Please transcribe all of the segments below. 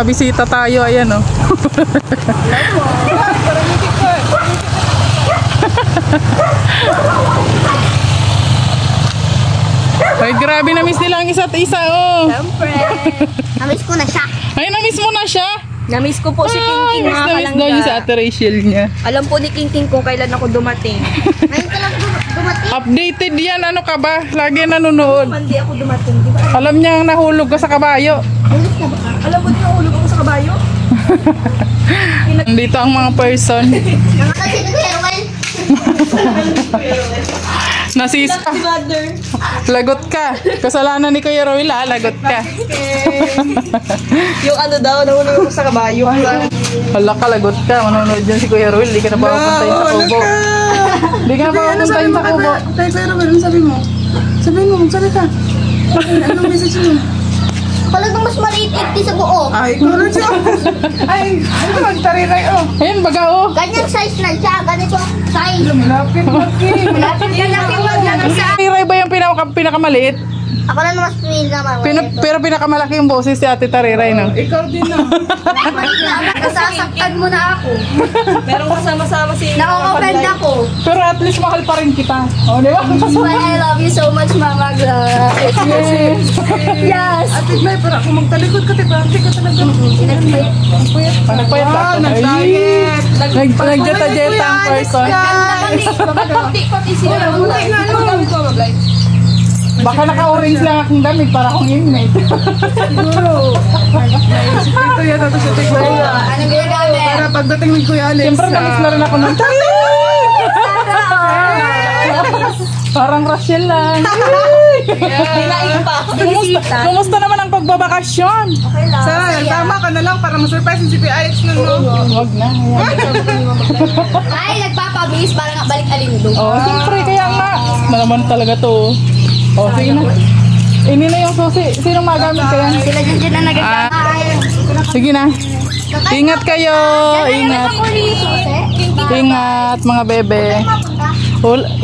mga bisita tayo. Ayan o. Ay, grabe, na-miss nila ang isa't isa, oh. Siyempre. Na-miss ko na siya. Ay, na-miss mo na siya? Na-miss ko po si King King, mga Na-miss daw niya sa Ate Rachel niya. Alam po ni King King kung kailan ako dumating. Ngayon ka lang dumating? Updated yan, ano ka ba? Lagi nanonood. Hindi ako dumating, di ba? Alam niya nahulog ka sa kabayo. Alam mo din nahulog ako sa kabayo? Dito ang mga person. Kasi nag-heroin. Nasis ka. Lagot ka. Kasalanan ni Kuya Roel, ha? Lagot ka. Yung ano daw, nahulog ako sa kabayo. Hala ka, lagot ka. Manonood dyan si Kuya Roel. Di ka na pa papuntayin sa Kubo. Di ka na pa papuntayin sa Kubo. Kay Kuya Roel, ano sabi mo? Sabihin mo, magsalita. Anong message mo? Talagang mas maliit sa buo. Ay, kulot siya. Ay, ano magtariray, oh. Ayan, baga, oh. Ganyan size na siya. Ganito size. Malapit, Maki. Malapit ka lang yung sa... Tariray ba yung pinakamaliit? Ako lang mas pinaka Pero pinakamalaki yung boses si Ate Tariray, no? Ikaw din, no? Nasasaktan mo na ako. Meron kasama-sama si... Nakaka-offend ako. Pero at least mahal pa rin kita. O, di ba? I love you so much, Mama Gla. Yes. Yes. Ate Glay, para ako magtalikod ka, diba? Hindi ka talaga. Nagpayat ka. Nag-diet. Nagjata-jeta ang person. Pati sila. Baka naka-orange lang akong damit para akong inmate. Siguro. Ito yan, ito sa Ate Glay. Anong ginagamit? Para pagdating ni Kuya Alex. Siyempre, namiss na rin ako ng parang Rachel lang. Hinain pa. Kumusta naman ang pagbabakasyon? Okay lang. Saan? Tama ka na lang para ma-surprise si Alex na, no? Huwag na. Ay, nagpapabis para nga balik alindog. Oh, siyempre, kaya nga. Naman talaga to. Oh, sige na. Ini na yung susi. Sino magamit kaya? Sila dyan na nagagakay. Sige na. Ingat kayo. Ingat. Ingat, mga bebe.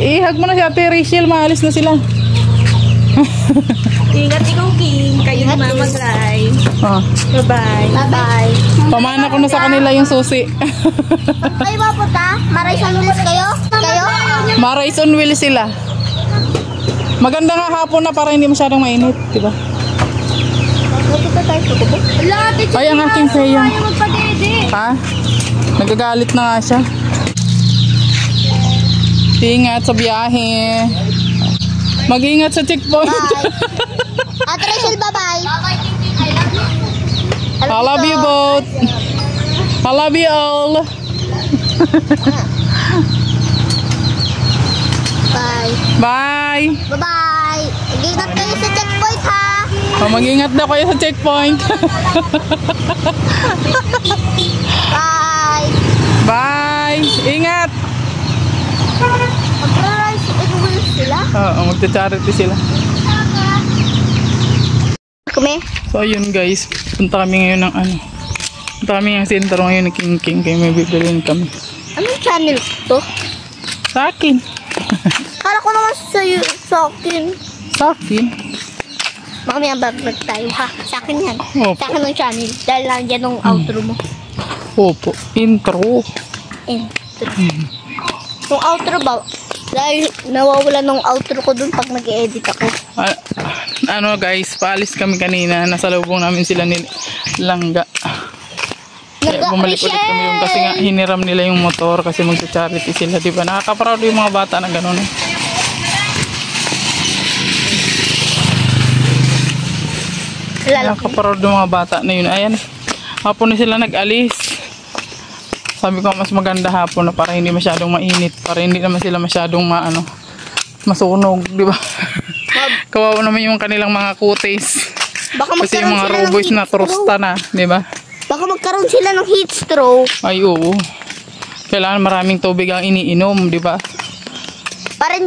Ihag mo na si Ate Rachel. Maalis na sila. Ingat ikaw, King. Kayo ni Mama Glay. Oh. Bye-bye. Bye-bye. Pamana ko na sa kanila yung susi. Kayo ba punta? Maray sa nulis kayo? Kayo? Marais on wheel sila. Maganda nga hapon na para hindi masyadong mainit, di ba? Magpunta tayo sa kubo? Ay, ang aking Freya. Ayaw magpadede. Ha? Nagagalit na nga siya. Ingat sa biyahe. Mag-ingat sa checkpoint. Bye. Ate Rachel, bye-bye. Bye-bye, King King. I love you. I love you both. I love you all. Bye. Bye. Bye-bye. Mag-ingat kayo sa checkpoint, ha? Mag-ingat daw kayo sa checkpoint. Bye. Bye. Ingat. Mag-rise and wheel sila? Oo, magta-charity sila. Kumi? So ayun guys, punta kami ngayon ng ano. Punta kami ng sentro ngayon ng King King, kaya may bibilin kami. Anong channel to? Sa akin. Kala ko naman sa akin. Sa akin? Baka may ambag tayo, ha? Sa akin yan. Opo. Sa akin ng channel. Dahil lang dyan ng outro mo. Opo, intro. Intro. Yung outro ba? Dahil nawawala ng outro ko dun pag nag-edit ako. Ano guys, paalis kami kanina. Nasa lubong namin sila ni Langga. Kaya bumalik ulit kami yung kasi nga hiniram nila yung motor kasi magsa-charity sila, di ba? Nakaka-proud yung mga bata na gano'n. Nakaka-proud yung mga bata na yun. Ayan, hapon na sila nag-alis. Sabi ko mas maganda hapon na para hindi masyadong mainit, para hindi naman sila masyadong masunog, di ba? Kawawa naman yung kanilang mga kutis. Kasi yung mga roboys na trusta na, di ba? Baka magkaroon sila ng heat stroke. Ay, oo. Kailangan maraming tubig ang iniinom, di ba? Para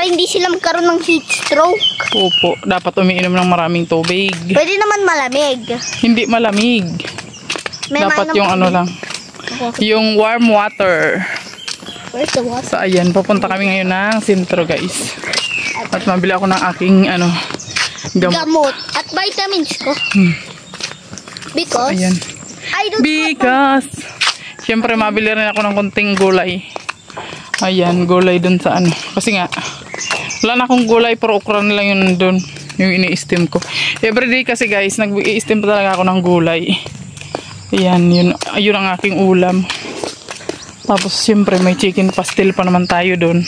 hindi sila magkaroon ng heat stroke. Opo, dapat umiinom ng maraming tubig. Pwede naman malamig. Hindi malamig. Dapat yung ano lang. Yung warm water. Where's the water? So, ayan. Papunta kami ngayon ng sentro, guys. At mabili ako ng aking, gamot. Gamot. At vitamins ko. Because Ayan. I don't Because, syempre mabili rin ako ng konting gulay. Ayan, gulay dun sa ano. Kasi nga, wala na akong gulay, pero okra na lang yun dun. Yung ini-steam ko. Everyday kasi guys, nag-i-steam pa talaga ako ng gulay. Ayan, yun ang aking ulam. Tapos, syempre, may chicken pastel pa naman tayo dun.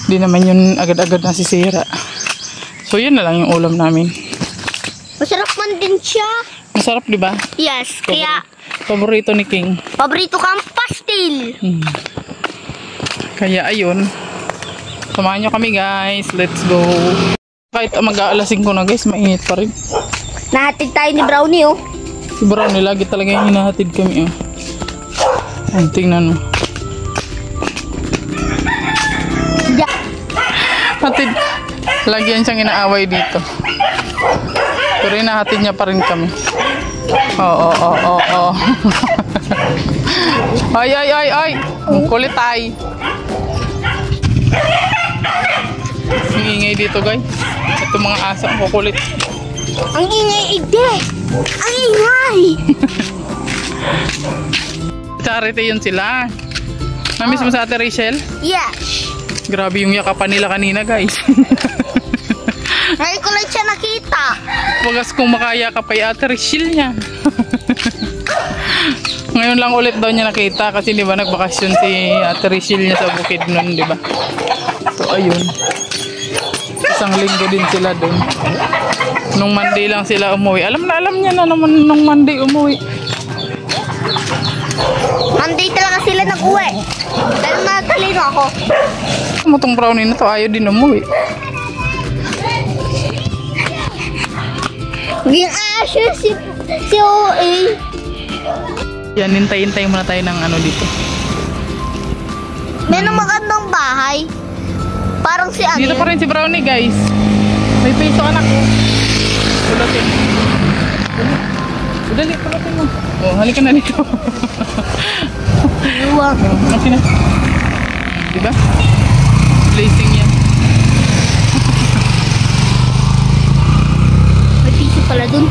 Hindi naman yun agad-agad nasisira. So, yun na lang yung ulam namin. Masarap man din siya. Masarap, di ba? Yes, kaya Paborito ni King. paborito kang pastil. Kaya ayun. Samahan nyo kami guys. Let's go. Kahit mag-aalasing ko na guys, mainit pa rin. Nahatid tayo ni Brownie, oh. Si Brownie, lagi talaga yung hinahatid kami. Oh. Ay, tingnan mo. Yeah. Hatid. Lagi yan siyang inaaway dito. Pero hinahatid niya pa rin kami. Oo. Ay. Ang kulit ay. Ang ingay dito guys. Ito mga aso ang kukulit. Ang ingay, igde. Ang ingay. Charity yun sila. Namiss mo sa Ate Rachel? Yes. Grabe yung yakapan nila kanina guys. Ngayon ko lang siya nakita. Wagas kung makaya ka pa yung Ate Rachel niya. Ngayon lang ulit daw niya nakita kasi di ba nagbakasyon si Ate Rachel niya sa bukid nun, di ba? So ayun. Isang linggo din sila doon. Nung Monday lang sila umuwi. Alam niya na naman nung Monday umuwi. Monday talaga sila nag-uwi. Dahil matalino ako. Ano tong brownie na to? Ayaw din umuwi. Yung asyo si OA. Yan, hintay-hintay muna tayo ng ano dito. May magandang bahay. Parang si Dito pa ano. rin si Brownie guys. May piso anak ko. Pulatin. Dali, pulatin mo. Oh, halika na dito. Luwag. Okay na. Diba? Blazing yan. May piso pala dun.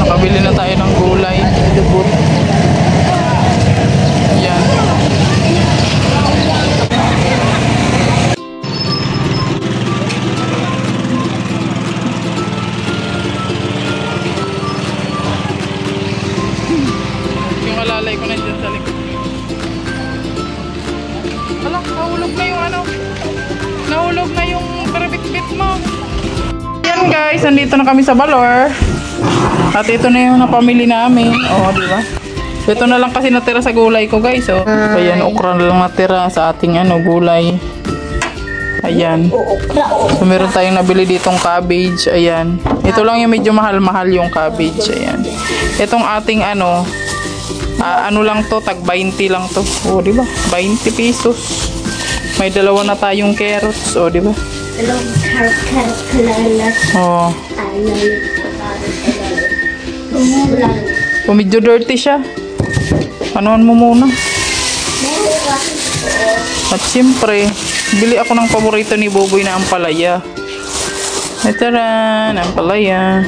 Nakabili na tayo ng gulay. Dubot. Yan. Yung alalay ko na dyan sa likod. Hala, nahulog na yung ano. Nahulog na yung perabit-bit mo. Yan guys, nandito na kami sa Balor. At ito na yung napamili namin. Oh, di ba? Ito na lang kasi natira sa gulay ko, guys. Oh. Ayan, okra na lang natira sa ating ano, gulay. Ayan. So, meron tayong nabili ditong cabbage. Ayan. Ito lang yung medyo mahal-mahal yung cabbage. Ayan. Itong ating ano, ano lang to, tag 20 lang to. Oh, di ba? 20 pesos. May dalawa na tayong carrots. Oh, di ba? Oh. Medyo dirty siya. Anuhan mo muna. At siyempre, bili ako ng paborito ni Boboy na ampalaya. Ito rin, ampalaya.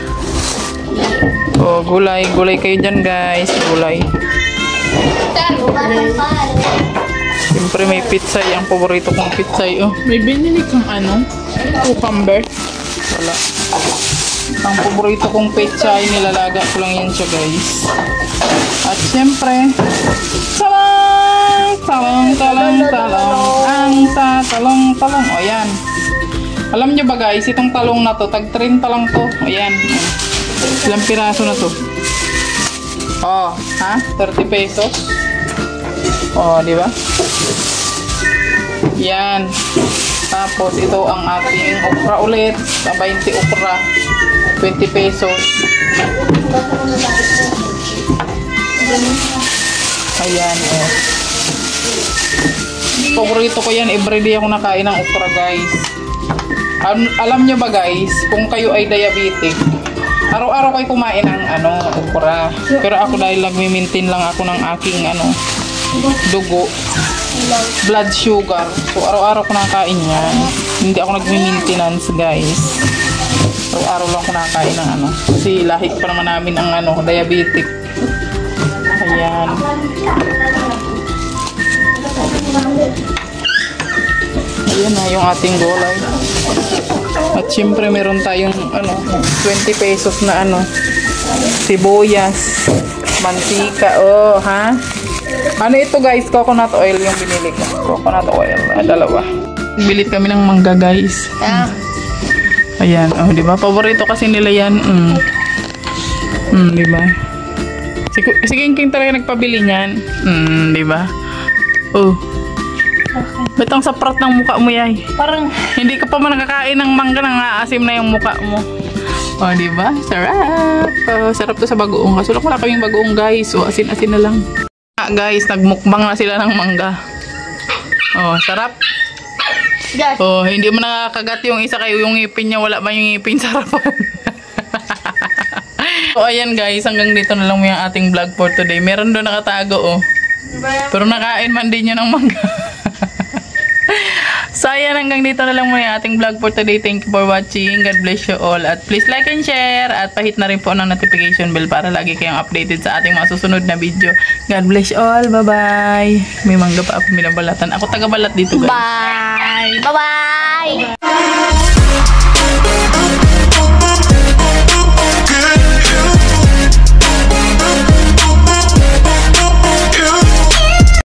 O, gulay. Gulay kayo dyan, guys. Gulay. Siyempre, may pitsay. Ang paborito kong pitsay. Oh, may binili kang ano? Cucumber. Wala. Ang paborito kong pitsay, nilalaga ko lang yan siya, guys. At siyempre, talong. Ang talong. O, yan. Alam nyo ba, guys, itong talong na to, tag 30 lang to. O, yan. Ilang piraso na to? O, ha? 30 pesos. O, di ba? Yan. Tapos, ito ang ating okra ulit. 20 okra. 20 pesos. Ayan, oh. Paborito ko yan. Everyday ako nakain ng okra, guys. Alam nyo ba, guys, kung kayo ay diabetic, araw-araw kayo kumain ng okra. Pero ako dahil nagmi-maintain lang ako ng aking dugo, blood sugar. So, araw-araw ko nakain yan. Hindi ako nagmi-maintenance, guys. Araw-araw lang ko nakain ng kasi lahi pa naman namin ang diabetic. Ayan. Ayan na yung ating gulay. At syempre meron tayong 20 pesos na sibuyas, mantika, ano ito guys, coconut oil yung binili ko. Coconut oil, dalawa. Bili kami ng mangga guys. Ayan, di ba? Paborito kasi nila yan. Di ba? Si King talaga nagpabili niyan. Di ba? Ba't ang saprat ng mukha mo, yay? Parang hindi ka pa man nakakain ng mangga, nang aasim na yung mukha mo. Di ba? Sarap. Sarap to sa bagoong. Kaso wala kaming bagoong, guys. Asin-asin na lang. Guys, nagmukbang na sila ng mangga. Sarap. Yes. Hindi mo nakakagat yung isa kayo yung ngipin niya. Wala ba yung ngipin sa harapan? Ayan guys, hanggang dito na lang yung ating vlog for today. Meron doon nakatago, pero nakain man din yun ng mangga. So ayan, hanggang dito na lang muna yung ating vlog for today. Thank you for watching. God bless you all. At please like and share. At pahit na rin po ng notification bell para lagi kayong updated sa ating mga susunod na video. God bless you all. Bye-bye. May mangga pa ako binabalatan. Ako taga-balat dito guys. Bye! Bye-bye!